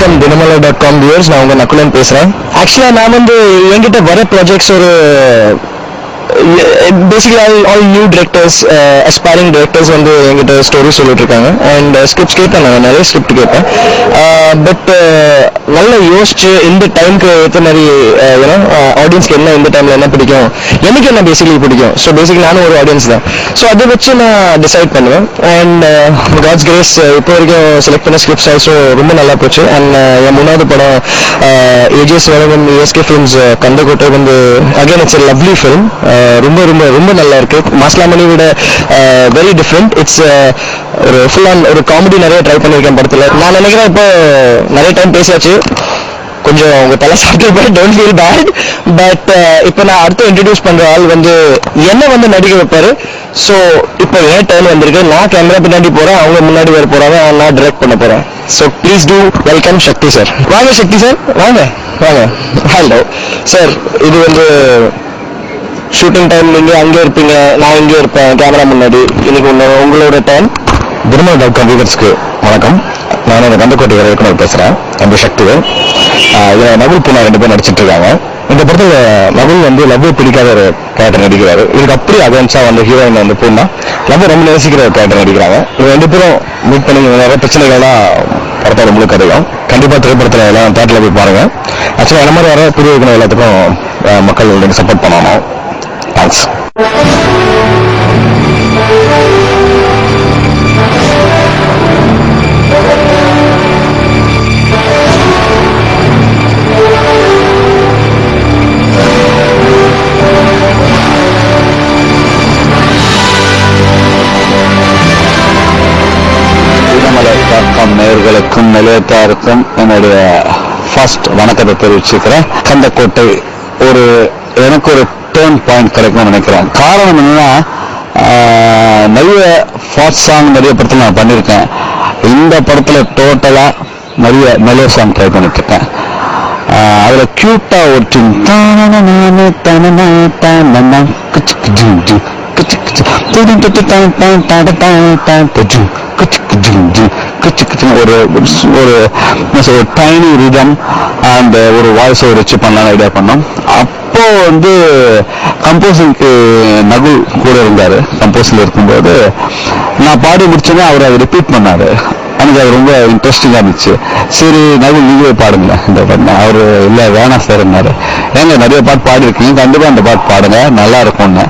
வணக்கம் தினமலர்.com வியூவர்ஸ், நான் உங்க நக்குலன் பேசுறேன். ஆக்சுவலா நான் வந்து என்கிட்ட வர ப்ராஜெக்ட்ஸ் ஒரு basically all new directors, aspiring directors வந்து என்கிட்ட ஸ்டோரி சொல்லிட்டு இருக்காங்க. அண்ட் ஸ்கிரிப்ட்ஸ் கேட்பேன், நான் நிறைய ஸ்கிரிப்ட் கேட்பேன். பட் நல்லா யோசிச்சு இந்த டைமுக்கு ஏற்ற மாதிரி ஆடியன்ஸ்க்கு என்ன இந்த டைம்ல என்ன பிடிக்கும், எனக்கு என்ன பேசிக்கலி பிடிக்கும். ஸோ பேசிக்கலி நானும் ஒரு ஆடியன்ஸ் தான். ஸோ அதை வச்சு நான் டிசைட் பண்ணுவேன். அண்ட் காட்ஸ் கிரேஸ் இப்போ வரைக்கும் செலக்ட் பண்ண ஸ்கிரிப்ட்ஸ் ஆல்சோ ரொம்ப நல்லா போச்சு. அண்ட் என் மூணாவது படம் ஏஜிஎஸ் வழங்கும் ESK ஃபிலிம்ஸ் கந்தக்கோட்டை வந்து again it's a lovely film. ரொம்ப ரொம்ப ரொம்ப நல்லா இருக்கு. மாஸ்லாமணி விட வெரி டிஃப்ரெண்ட். இட்ஸ் ஒரு ஃபுல் ஆன் ஒரு காமெடி நிறைய ட்ரை பண்ணியிருக்கேன் படத்தில். நான் நினைக்கிறேன் இப்போ நிறைய டைம் பேசியாச்சு, கொஞ்சம் உங்க தலை சாப்பிட்டு டோன்ட் ஃபீல் பேட். பட் இப்போ நான் அடுத்து இன்ட்ரடியூஸ் பண்ற ஆள் வந்து என்ன வந்து நடிக்க வைப்பாரு. ஸோ இப்போ ஏன் டைம் வந்திருக்கு, நான் கேமரா பின்னாடி போறேன், அவங்க முன்னாடி வர போறாங்க, நான் டைரக்ட் பண்ண போறேன். So please do welcome Shakti sir. வாங்க சக்தி சார், வாங்க வாங்க. ஹலோ சார், இது வந்து ஷூட்டிங் டைம் நீங்க அங்கே இருப்பீங்க, நான் இங்கே இருப்பேன் கேமரா முன்னாடி. இன்னைக்கு உங்களோட டைம். தினமலர்.com வியூவர்ஸ்க்கு வணக்கம். நான் எனக்கு கந்தக்கோட்டை இயக்குனர் பேசுறேன். என் சக்திவேல். இதில் நகுல் பூனா 2 பேர் நடிச்சிட்டு இருக்காங்க. இந்த படத்தில் நகுல் வந்து லவ்வை பிடிக்காத ஒரு கேரக்டர் நடிக்கிறாரு. இதுக்கு அப்படி அகேன்ஸ்டா வந்து ஹீரோயின் வந்து பூனா லவ்வை ரொம்ப நேசிக்கிற ஒரு கேரக்டர் நடிக்கிறாங்க. இவங்க 2 பேரும் மீட் பண்ணி நிறைய பிரச்சனைகள்லாம் படத்தோட முழு கதையும். கண்டிப்பாக திரைப்படத்தில் எல்லாம் தேட்டரில் போய் பாருங்க. ஆக்சுவலாக என்ன மாதிரி வர புதிய இயக்குனர் எல்லாத்துக்கும் மக்கள் நீங்கள் சப்போர்ட் பண்ணணும். தேங்க்ஸ். நேயர்களுக்கும் நிலையத்தாருக்கும் என்னுடைய ஃபர்ஸ்ட் வணக்கத்தை தெரிவிச்சுக்கிறேன். கந்தக்கோட்டை எனக்கு ஒரு டேர்ன் பாயிண்ட் கிடைக்கும்னு நினைக்கிறேன். காரணம் என்னன்னா, நிறைய ஃபாஸ்ட் சாங் நிறைய படத்தில் நான் பண்ணியிருக்கேன். இந்த படத்தில் டோட்டலா நிறைய மெலோ சாங் ட்ரை பண்ணிட்டு இருக்கேன். அதில் கியூட்டா ஒரு ஒரு டைனி ரிதம் அண்ட் ஒரு வாய்ஸ் ஓவர் வச்சு பண்ணலாம் ஐடியா பண்ணோம். அப்போ வந்து கம்போசிங்க்கு நகுல் கூட இருந்தாரு. கம்போசிங்ல இருக்கும்போது நான் பாடி முடிச்சோன்னே அவர் அதை ரிப்பீட் பண்ணாரு. எனக்கு அது ரொம்ப இன்ட்ரெஸ்டிங்கா இருந்துச்சு. சரி நகுல் நீங்களே பாடுங்க இந்த பாட்டு. அவரு இல்ல வேணாம் சார் இருந்தாரு. ஏங்க நிறைய பாட்டு பாடி இருக்கீங்க, கண்டிப்பா அந்த பாட்டு பாடுங்க நல்லா இருக்கும்னு.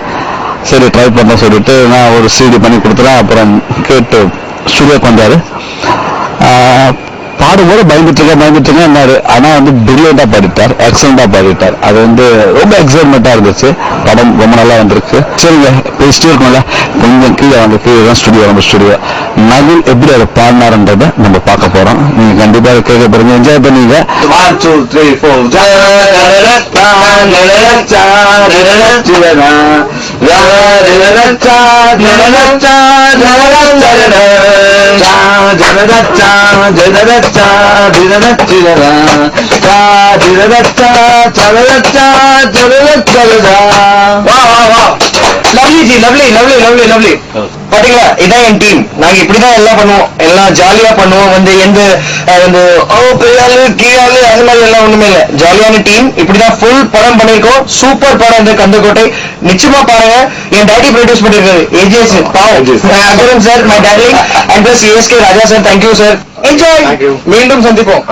சரி ட்ரை பண்ண சொல்லிட்டு நான் ஒரு CD பண்ணி கொடுத்துறேன். அப்புறம் கேட்டு ஸ்டுடியோக்கு வந்தாரு. பாடும்போது பயந்துட்டு இருந்தாரு. ஆனா வந்து பிரில்லியண்டா பாடிட்டார், எக்ஸலண்டா பாடிட்டார். அது வந்து ரொம்ப எக்ஸைட்மெண்டா இருந்துச்சு. படம் ரொம்ப நல்லா வந்திருக்கு. சரிங்க பேசிட்டே இருக்கோம்ல, கொஞ்சம் கீழே வந்து கீழே தான் ஸ்டுடியோ, நம்ம ஸ்டுடியோ. நகுல் எப்படி அதை பாடினாருன்றதை நம்ம பார்க்க போறோம். நீங்க கண்டிப்பா கேட்க போறீங்க, என்ஜாய் பண்ணீங்க. 1 2 3 4 லவ்லி. பாத்தீங்களா, இதான் என் டீம். நாங்க இப்படிதான் எல்லாம் பண்ணுவோம், எல்லாம் ஜாலியா பண்ணுவோம். வந்து எந்த வந்து பெரியாளு கீழாளு அது மாதிரி எல்லாம் ஒண்ணுமே இல்ல. ஜாலியான டீம். இப்படிதான் ஃபுல் படம் பண்ணிருக்கோம். சூப்பர் படம் இந்த கந்தக்கோட்டை. நிச்சயமா பாருங்க. என் டாடி ப்ரொடியூஸ் பண்ணிருக்காரு AJS Akuran sir, my darling, and plus ESK Raja sir. Thank you sir. Enjoy. மீண்டும் சந்திப்போம்.